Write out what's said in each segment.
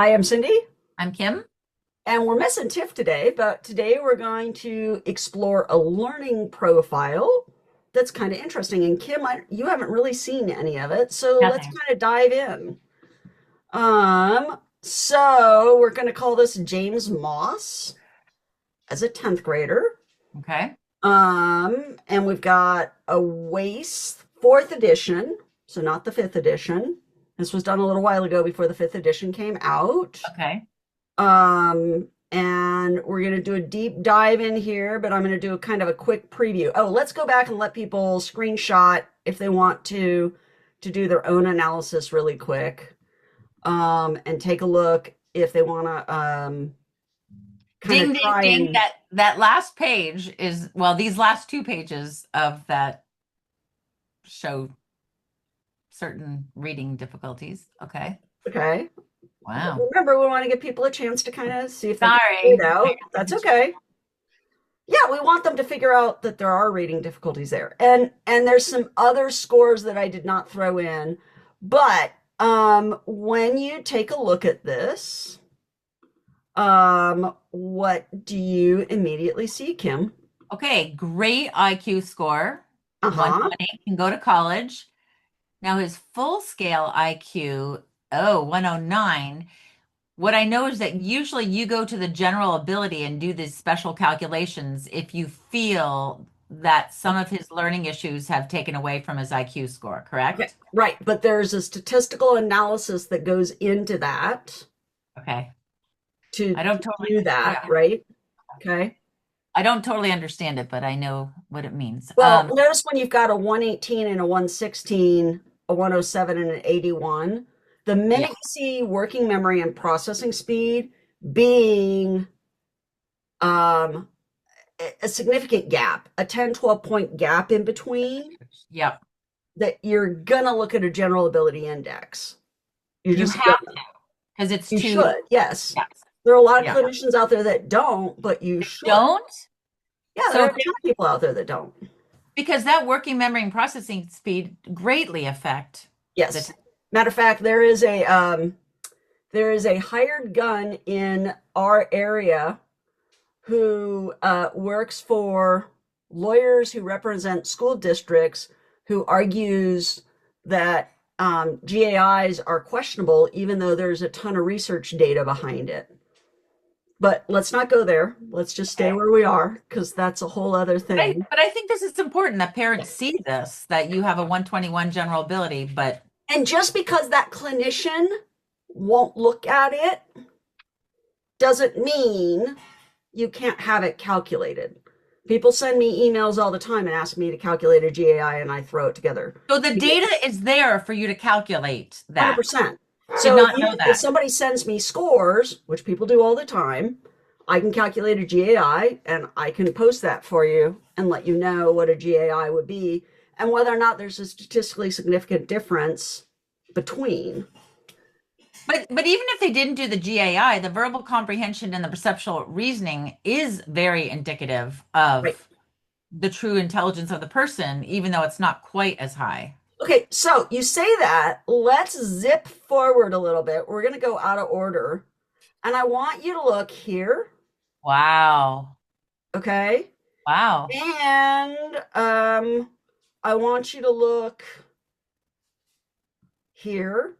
I am Cindy, I'm Kim. and we're missing Tiff today, but today we're going to explore a learning profile that's kind of interesting. And Kim, you haven't really seen any of it, so let's Nothing. kind of dive in. So we're going to call this James Moss as a 10th grader. Okay. And we've got a WAIS 4th edition, so not the 5th edition. This was done a little while ago before the 5th edition came out. Okay. And we're going to do a deep dive in here, but I'm going to do a kind of a quick preview. Oh, let's go back and let people screenshot if they want to do their own analysis really quick. And take a look if they want to kind of Ding, ding, try ding. and That last page is, well, these last two pages of that show certain reading difficulties. Okay. okay. Wow. Remember, we want to give people a chance to kind of see if they can figure it Sorry. out. That's okay. Yeah, we want them to figure out that there are reading difficulties there. And there's some other scores that I did not throw in, but when you take a look at this, what do you immediately see, Kim? Okay. Great IQ score. Uh-huh. 128 can go to college. Now his full scale IQ, 109. What I know is that usually you go to the general ability and do these special calculations if you feel that some of his learning issues have taken away from his IQ score, Okay, correct? right. But there's a statistical analysis that goes into that Okay. to I don't totally, do that, yeah. right? Okay. I don't totally understand it, but I know what it means. Well, notice when you've got a 118 and a 116, a 107 and an 81, the Yeah. minute you see working memory and processing speed being um, a significant gap, a 10, 12 point gap in between, Yep. that you're going to look at a general ability index. You're You just, have to, because it's you too, should, yes. yes. There are a lot of Yeah. clinicians out there that don't, but you should. Don't. Yeah, there are So a ton of people out there that don't. because that working memory and processing speed greatly affect the Yes. Matter of fact, there is a hired gun in our area who works for lawyers who represent school districts who argues that GAIs are questionable, even though there's a ton of research data behind it. But let's not go there. Let's just stay Okay. where we are because that's a whole other thing. But I think this is important that parents see this, that you have a 121 general ability, but And just because that clinician won't look at it doesn't mean you can't have it calculated. People send me emails all the time and ask me to calculate a GAI and I throw it together. so the data is there for you to calculate that. 100%. Did So not know if that. somebody sends me scores, which people do all the time, I can calculate a GAI and I can post that for you and let you know what a GAI would be and whether or not there's a statistically significant difference between. But even if they didn't do the GAI, the verbal comprehension and the perceptual reasoning is very indicative Right. of the true intelligence of the person, even though it's not quite as high. Okay, so you say that. Let's zip forward a little bit. We're going to go out of order. And I want you to look here, Wow. okay? Wow. And I want you to look here.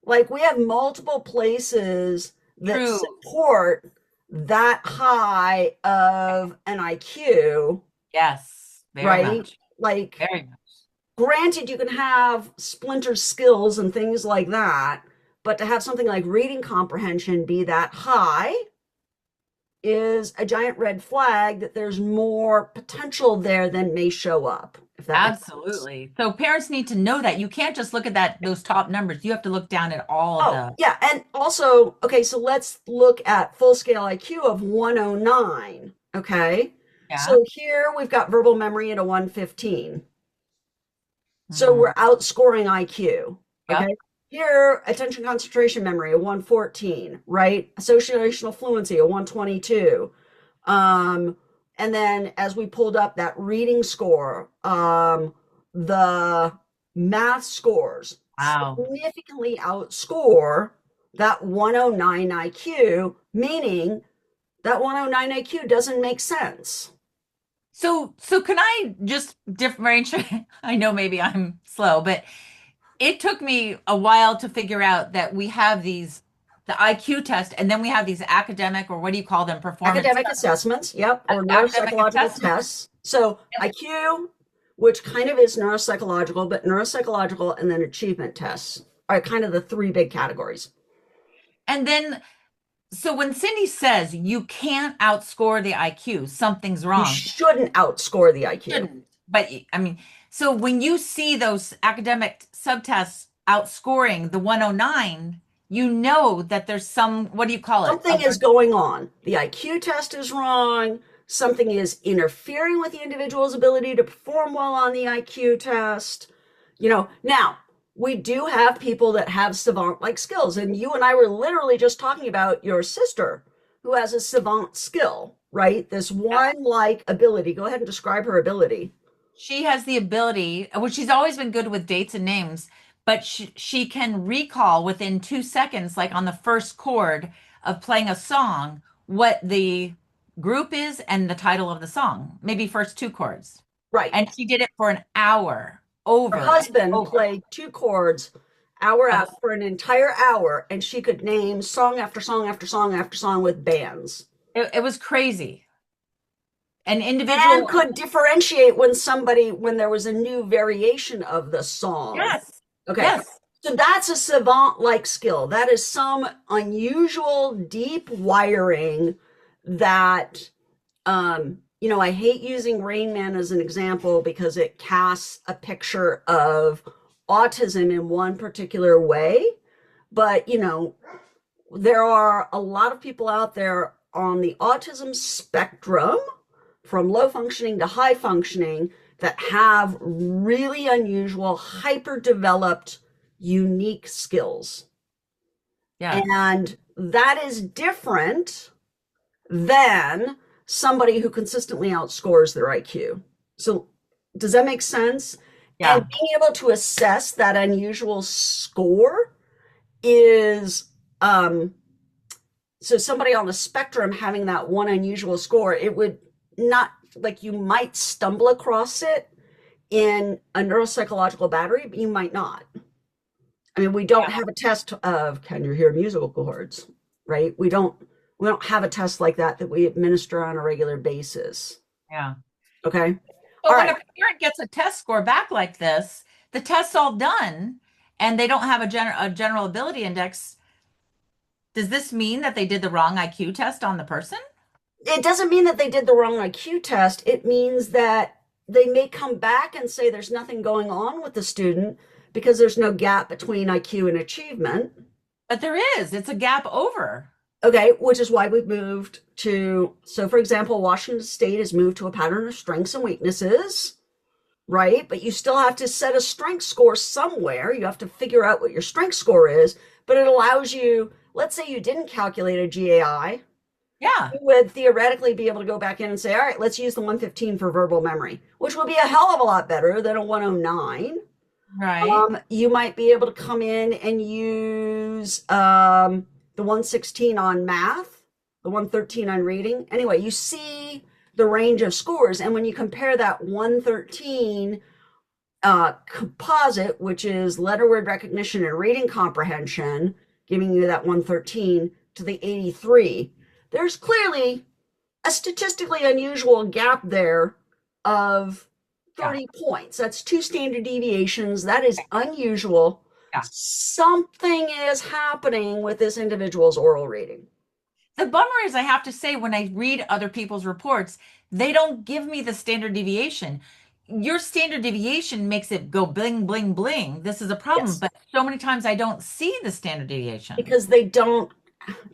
Like we have multiple places that True. support that high of an IQ, Yes. Very right? much. Like, Very much. granted, you can have splinter skills and things like that, but to have something like reading comprehension be that high is a giant red flag that there's more potential there than may show up, if that makes sense. Absolutely. So parents need to know that you can't just look at those top numbers. You have to look down at all Oh, the, yeah. And also, okay, so let's look at full scale IQ of 109. Okay. yeah. So here we've got verbal memory at a 115. So Hmm. we're outscoring IQ. Yep. Okay. Here, attention concentration memory, a 114, right? Associational fluency, a 122. Um, and then as we pulled up that reading score, the math scores Wow. significantly outscore that 109 IQ, meaning that 109 IQ doesn't make sense. So can I just differentiate? I know maybe I'm slow, but it took me a while to figure out that we have the IQ test, and then we have these academic, or what do you call them, performance Academic assessments, yep, or academic neuropsychological assessments. tests. So IQ, which kind of is neuropsychological, but neuropsychological and then achievement tests are kind of the three big categories. And then, so when Cindy says you can't outscore the IQ, something's You wrong. shouldn't outscore the IQ. Shouldn't. But I mean, so when you see those academic subtests outscoring the 109, you know that there's some, what do you call it? Something is going on. The IQ test is wrong. Something is interfering with the individual's ability to perform well on the IQ test. Now we do have people that have savant like skills. And you and I were literally just talking about your sister who has a savant skill, right? This one like ability. Go ahead and describe her ability. She has the ability, well, she's always been good with dates and names, but she can recall within 2 seconds, like on the first chord of playing a song, what the group is and the title of the song, maybe first two chords. Right. And she did it for an hour Her over and husband over. played two chords hour Uh, out for an entire hour, and she could name song after song after song after song with bands. it was crazy. An And individual, could differentiate when there was a new variation of the song. yes, Okay. yes, So that's a savant like skill. That is some unusual deep wiring that I hate using Rain Man as an example because it casts a picture of autism in one particular way. But, there are a lot of people out there on the autism spectrum, from low functioning to high functioning, that have really unusual, hyper developed, unique skills. yeah, And that is different than somebody who consistently outscores their IQ. So, does that make sense? And yeah. being able to assess that unusual score is so somebody on the spectrum having that one unusual score, it would not, like, you might stumble across it in a neuropsychological battery, but you might not. I mean, we don't have a test of can you hear musical chords, right? We don't have a test like that we administer on a regular basis. Yeah. Okay. All But when right. a parent gets a test score back like this, the test's all done and they don't have a general ability index. Does this mean that they did the wrong IQ test on the person? It doesn't mean that they did the wrong IQ test. It means that they may come back and say there's nothing going on with the student because there's no gap between IQ and achievement. But there is. It's a gap over. Okay, which is why we've moved to, so for example, Washington State has moved to a pattern of strengths and weaknesses, right? But you still have to set a strength score somewhere. You have to figure out what your strength score is, but it allows you, let's say you didn't calculate a GAI, Yeah. you would theoretically be able to go back in and say, all right, let's use the 115 for verbal memory, which would be a hell of a lot better than a 109. Right. You might be able to come in and use the 116 on math, the 113 on reading. Anyway, you see the range of scores. And when you compare that 113 composite, which is letter word recognition and reading comprehension, giving you that 113 to the 83, there's clearly a statistically unusual gap there of Yeah. 30 points. That's 2 standard deviations. That is unusual. Yeah. Something is happening with this individual's oral reading. The bummer is, I have to say, when I read other people's reports, they don't give me the standard deviation. Your standard deviation makes it go bling, bling, bling. This is a problem, Yes, but so many times I don't see the standard deviation. because they don't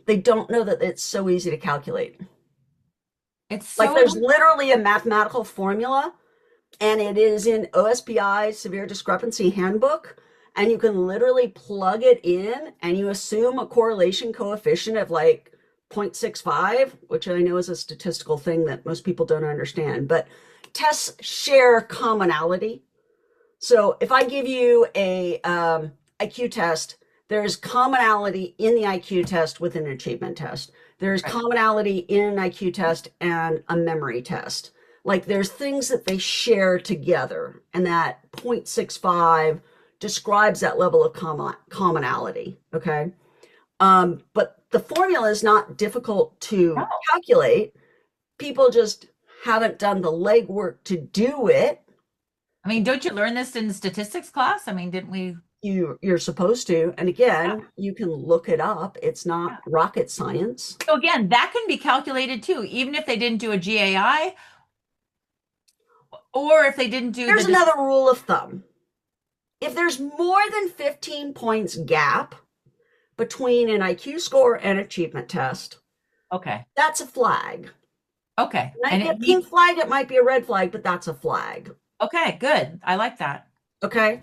know that it's so easy to calculate. It's Like, so, there's literally a mathematical formula, and it is in OSPI Severe Discrepancy Handbook, and you can literally plug it in and you assume a correlation coefficient of like 0.65, which I know is a statistical thing that most people don't understand, but tests share commonality. So if I give you a IQ test There's commonality in the IQ test with an achievement test. There's Right. commonality in an IQ test and a memory test. Like there's things that they share together, and that 0.65 describes that level of commonality. Okay. But the formula is not difficult to Oh, calculate. People just haven't done the legwork to do it. I mean, don't you learn this in statistics class? I mean, didn't we? You're supposed to. And Yeah. again, you can look it up. It's not Yeah. rocket science. So again, that can be calculated too, even if they didn't do a GAI or if they didn't do the Here's another rule of thumb. If there's more than 15 points gap between an IQ score and achievement test, Okay. that's a flag. Okay. It might And be it a needs, pink flag, it might be a red flag, but that's a flag. okay, good. I like that. Okay.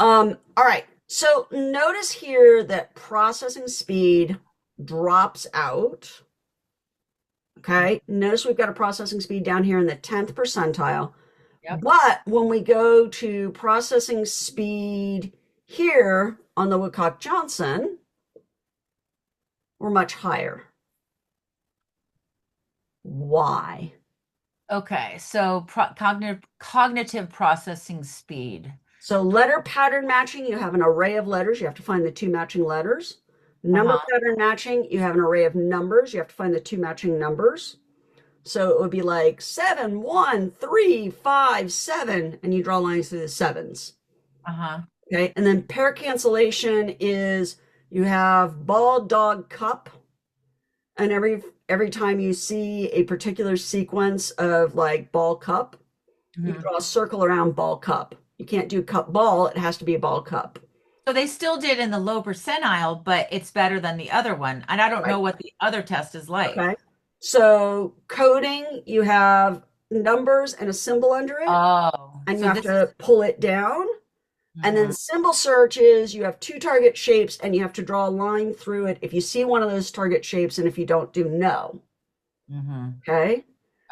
All right. So notice here that processing speed drops out. Okay. Notice we've got a processing speed down here in the 10th percentile. Yep. But when we go to processing speed here on the Woodcock-Johnson, we're much higher. Why? Okay. So cognitive processing speed. So letter pattern matching, you have an array of letters. You have to find the two matching letters. Number Uh-huh. pattern matching, you have an array of numbers. You have to find the two matching numbers. So it would be like 7, 1, 3, 5, 7, and you draw lines through the sevens. Uh-huh. Okay. And then pair cancellation is you have ball, dog, cup. And every time you see a particular sequence of like ball, cup, you Mhm. draw a circle around ball, cup. You can't do cup, ball. It has to be a ball, cup. So they still did in the low percentile, but it's better than the other one. And I don't Right. know what the other test is like. Okay. So coding, you have numbers and a symbol under it, Oh, and you so have this is, to pull it down. And then mhm, symbol search is you have two target shapes and you have to draw a line through it if you see one of those target shapes, and if you don't, do no. mhm. Okay.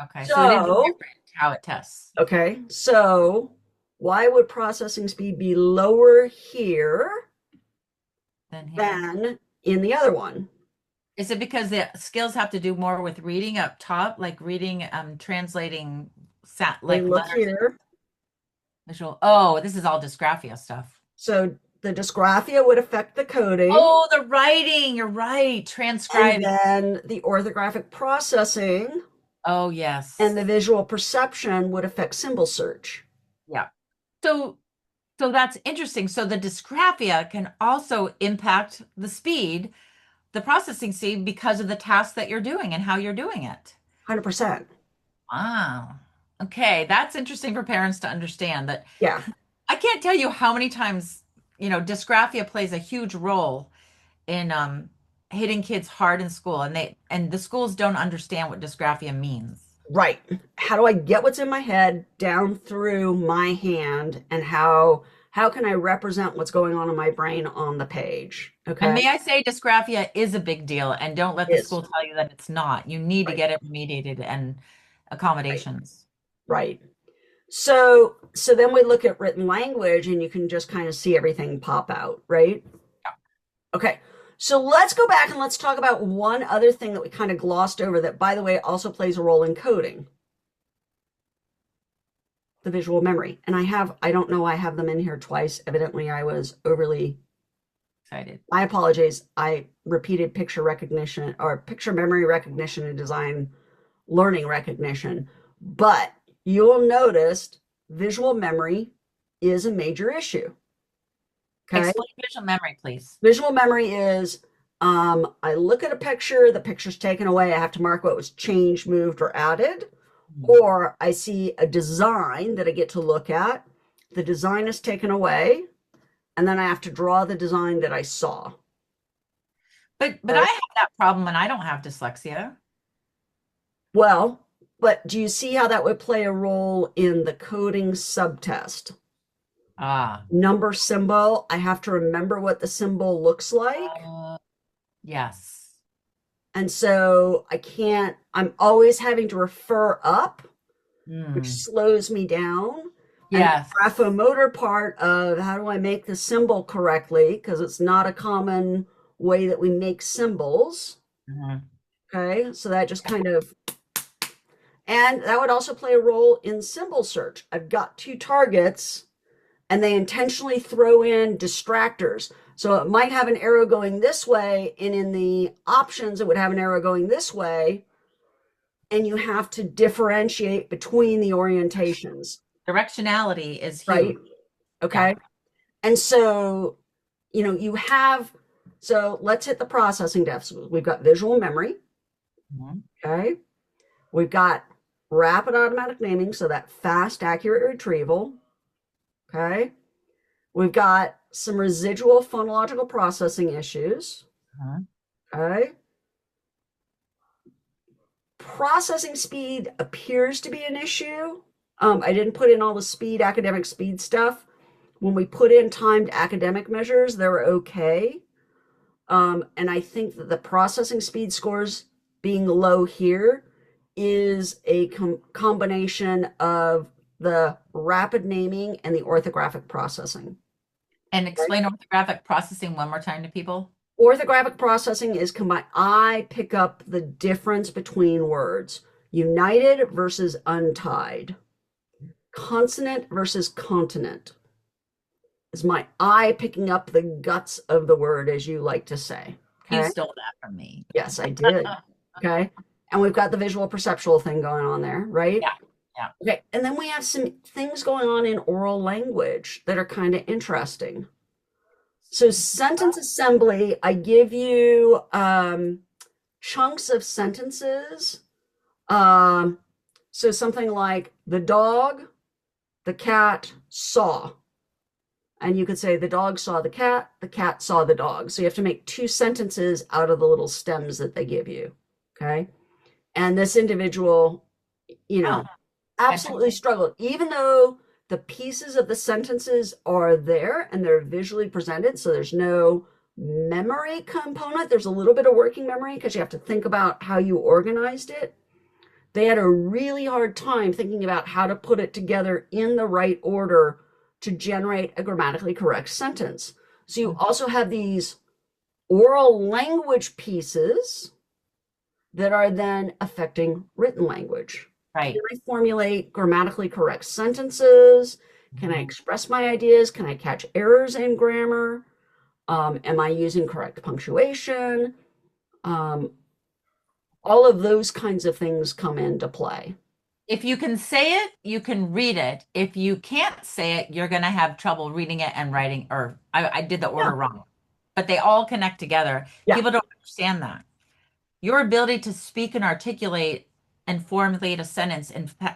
Okay. So it is So, different how it tests okay. So why would processing speed be lower here than here. than in the other one? Is it because the skills have to do more with reading up top, like reading, translating They like look letters into here. visual? Oh, this is all dysgraphia stuff. So the dysgraphia would affect the coding. Oh, the writing, you're right. And Transcribing. then the orthographic processing Oh, and yes. the visual perception would affect symbol search. Yeah. So so that's interesting. So the dysgraphia can also impact the speed, the processing speed because of the task that you're doing and how you're doing it. 100%. Wow. Okay, that's interesting for parents to understand that Yeah, I can't tell you how many times, dysgraphia plays a huge role in hitting kids hard in school and the schools don't understand what dysgraphia means. right. How do I get what's in my head down through my hand, and how can I represent what's going on in my brain on the page? And Okay? may I say dysgraphia is a big deal and don't let the Is school tell you that it's not. You need to right, get it remediated and right, accommodations. right. So then we look at written language and you can just kind of see everything pop out, right? Okay. So let's go back and let's talk about one other thing that we kind of glossed over that, by the way, also plays a role in coding, the visual memory. And I don't know, I have them in here twice. Evidently, I was overly, Excited. I apologize. I repeated picture recognition or picture memory recognition and design learning recognition. But you'll notice visual memory is a major issue. Okay. Explain visual memory, please. Visual memory is I look at a picture, the picture's taken away, I have to mark what was changed, moved, or added. Hmm. Or I see a design that I get to look at, the design is taken away, and then I have to draw the design that I saw. But I Okay. have that problem and I don't have dyslexia. Well, but do you see how that would play a role in the coding subtest? Ah, Number symbol, I have to remember what the symbol looks like. uh, yes. And so I'm always having to refer up, which Hmm. slows me down. And the Yes. graphomotor part of how do I make the symbol correctly, because it's not a common way that we make symbols. Mhm. Okay, so that just kind of, and that would also play a role in symbol search. I've got two targets and they intentionally throw in distractors. So it might have an arrow going this way, and in the options, it would have an arrow going this way, and you have to differentiate between the orientations, Directionality is right? huge. Yeah. Okay. And so, you have, so let's hit the processing deficit. We've got visual memory. Mhm. Okay. We've got rapid automatic naming, so that fast, accurate retrieval. Okay. We've got some residual phonological processing issues. Mhm. Okay. Processing speed appears to be an issue. I didn't put in all the speed, academic speed stuff. When we put in timed academic measures, they're okay. And I think that the processing speed scores being low here is a combination of the rapid naming and the orthographic processing. And Okay? explain orthographic processing one more time to people. Orthographic processing is combined. I pick up the difference between words, united versus untied, consonant versus continent. Is my eye picking up the guts of the word, as you like to say? You Okay. stole that from me. Yes, I did. Okay. And we've got the visual perceptual thing going on there, right? Yeah. Yeah. Okay. And then we have some things going on in oral language that are kind of interesting. So, sentence assembly, I give you chunks of sentences. Um, so, something like the dog, the cat saw. And you could say the dog saw the cat saw the dog. So, you have to make two sentences out of the little stems that they give you. Okay. And this individual, you Oh, know, absolutely fantastic. struggled, even though the pieces of the sentences are there and they're visually presented. So there's no memory component. There's a little bit of working memory because you have to think about how you organized it. They had a really hard time thinking about how to put it together in the right order to generate a grammatically correct sentence. So you also have these oral language pieces that are then affecting written language. Can Right. I formulate grammatically correct sentences? Can I Mhm. express my ideas? Can I catch errors in grammar? Am I using correct punctuation? Um, all of those kinds of things come into play. If you can say it, you can read it. If you can't say it, you're going to have trouble reading it and writing, or I did the Yeah, order wrong. But they all connect together. yeah, People don't understand that. Your ability to speak and articulate and formulate a sentence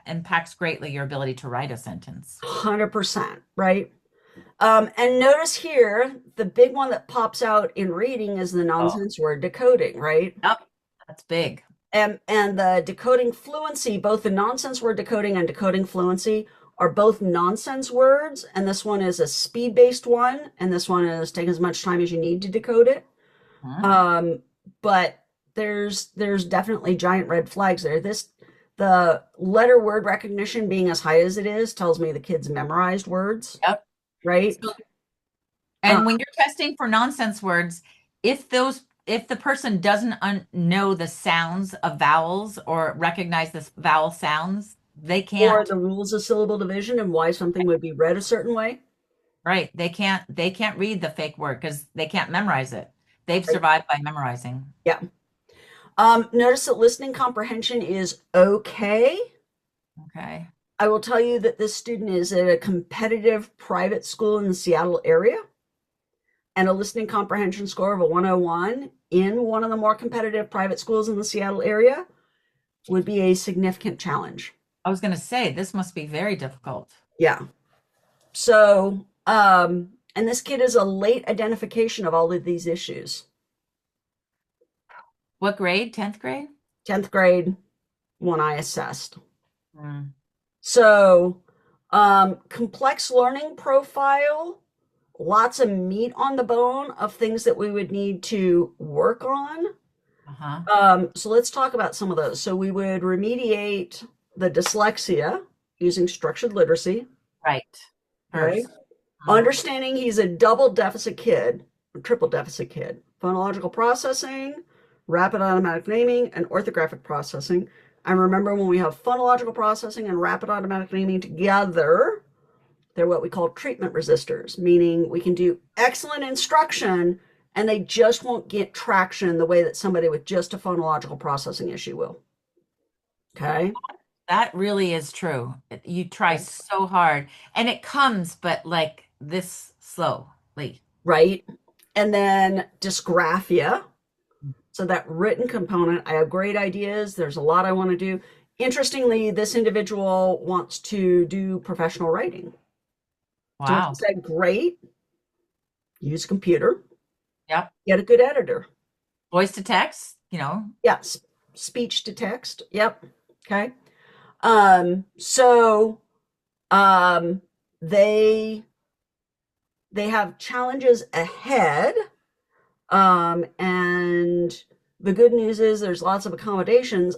impacts greatly your ability to write a sentence. 100%, right? And notice here, the big one that pops out in reading is the Oh, nonsense word decoding, right? yep. That's big. And the decoding fluency, both the nonsense word decoding and decoding fluency are both nonsense words, and this one is a speed-based one, and this one is take as much time as you need to decode it. Huh? Um, but there's definitely giant red flags there. The letter word recognition being as high as it is tells me the kids memorized words, Yep. right? So, Uh, and when you're testing for nonsense words, if the person doesn't know the sounds of vowels or recognize the vowel sounds, they or can't. the rules of syllable division and why something would be read a certain way. Right. They can't read the fake word because they can't memorize it. They've Right? survived by memorizing. Yeah. Notice that listening comprehension is okay. Okay. I will tell you that this student is at a competitive private school in the Seattle area, and a listening comprehension score of a 101 in one of the more competitive private schools in the Seattle area would be a significant challenge. I was going to say this must be very difficult. Yeah. So, and this kid is a late identification of all of these issues. What grade? 10th grade? 10th grade when I assessed. Mm. So, complex learning profile, lots of meat on the bone of things that we would need to work on. Uh-huh. So let's talk about some of those. So we would remediate the dyslexia using structured literacy. Right. Okay. First. Mhm. Understanding he's a double deficit kid, a triple deficit kid. Phonological processing, rapid automatic naming, and orthographic processing. I remember when we have phonological processing and rapid automatic naming together, they're what we call treatment resistors, meaning we can do excellent instruction and they just won't get traction the way that somebody with just a phonological processing issue will. Okay. That really is true. You try so hard and it comes, but like this slowly. Right. And then dysgraphia. So that written component, I have great ideas. There's a lot I want to do. Interestingly, this individual wants to do professional writing. So I Wow. said, great, use a computer, Yep. get a good editor. Voice to text, you know. Yes, speech to text. Yep. Okay. So um, they they have challenges ahead, and the good news is there's lots of accommodations.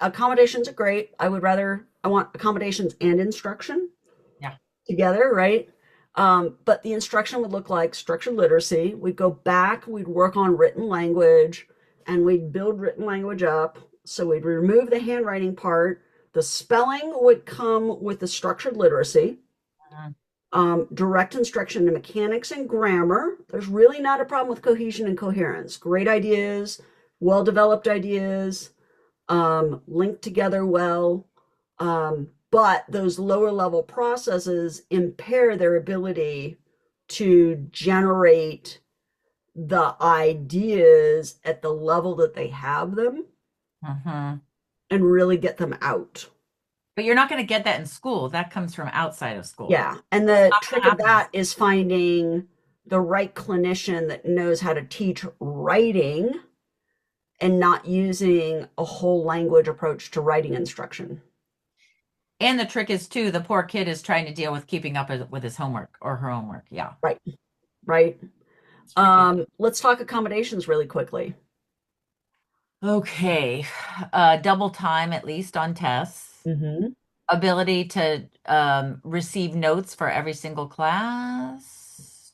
Accommodations are great. I want accommodations and instruction Yeah. together, right? But the instruction would look like structured literacy. We'd go back, we'd work on written language, and we'd build written language up. So we'd remove the handwriting part. The spelling would come with the structured literacy. Mhm. Direct instruction to mechanics and grammar. There's really not a problem with cohesion and coherence. Great ideas, well developed ideas, linked together well. But those lower level processes impair their ability to generate the ideas at the level that they have them Mhm. and really get them out. But you're not going to get that in school. That comes from outside of school. Yeah. And the Not going trick to of happen. that is finding the right clinician that knows how to teach writing and not using a whole language approach to writing instruction. And the trick is too, the poor kid is trying to deal with keeping up with his homework or her homework. Yeah. Right. Right. It's tricky. Let's talk accommodations really quickly. Okay. Double time at least on tests. Mm-hmm. Ability to receive notes for every single class,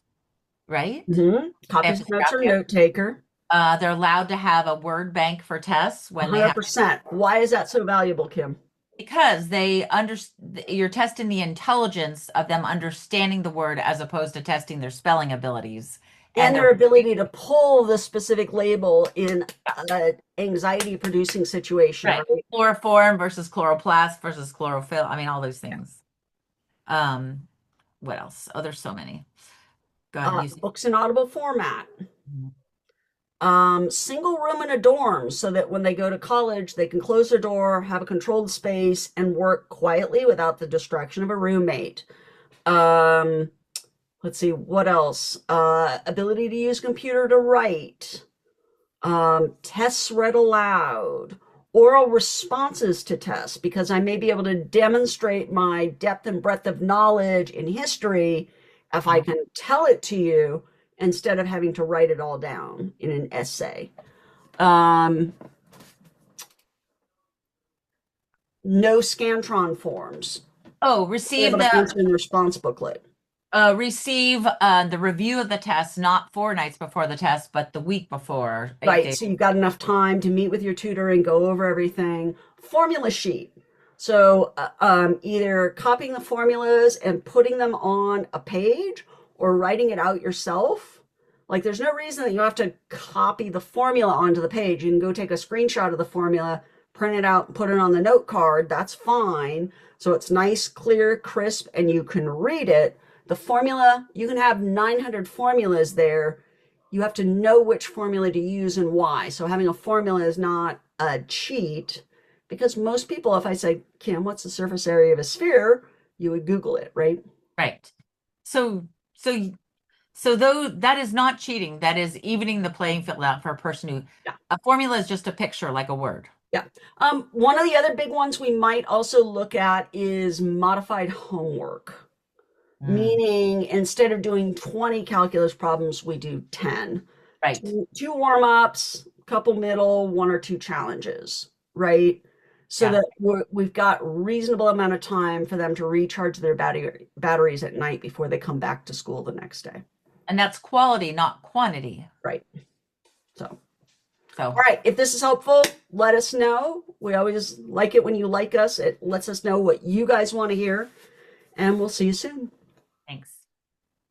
right? Mm-hmm. They have Copies to of notes or track it. note taker. They're allowed to have a word bank for tests when they have 100%. Why is that so valuable, Kim? because they under you're testing the intelligence of them understanding the word as opposed to testing their spelling abilities and And their their ability to pull the specific label in an anxiety producing situation, right right? chloroform versus chloroplast versus chlorophyll. I mean, all those things. Um, what else? Oh, there's so many. Go ahead, you say. Books in audible format. Mhm. Single room in a dorm so that when they go to college, they can close their door, have a controlled space, and work quietly without the distraction of a roommate. Um, let's see, what else? Ability to use computer to write. Tests read aloud, oral responses to tests, because I may be able to demonstrate my depth and breadth of knowledge in history if I Mhm. can tell it to you instead of having to write it all down in an essay. Um, no Scantron forms. Oh, Be able to answer in the response booklet. receive the review of the test not 4 nights before the test, but the week before, eight Right. days. So you've got enough time to meet with your tutor and go over everything. Formula sheet. So either copying the formulas and putting them on a page or writing it out yourself. Like there's no reason that you have to copy the formula onto the page. You can go take a screenshot of the formula, print it out, and put it on the note card. That's fine. So it's nice, clear, crisp, and you can read it. The formula, you can have 900 formulas there. You have to know which formula to use and why. So having a formula is not a cheat because most people, if I say, Kim, what's the surface area of a sphere? You would Google it, right? Right. So, so, so though that is not cheating, that is evening the playing field out for a person who Yeah. a formula is just a picture like a word. Yeah. One of the other big ones we might also look at is modified homework, Mm, meaning instead of doing 20 calculus problems, we do 10. right. Two warm ups, couple middle, one or two challenges, right? so Yeah. that we've got reasonable amount of time for them to recharge their batteries at night before they come back to school the next day. And that's quality, not quantity. Right. So, all So right. If this is helpful, let us know. We always like it when you like us. It lets us know what you guys want to hear, and we'll see you soon. thanks.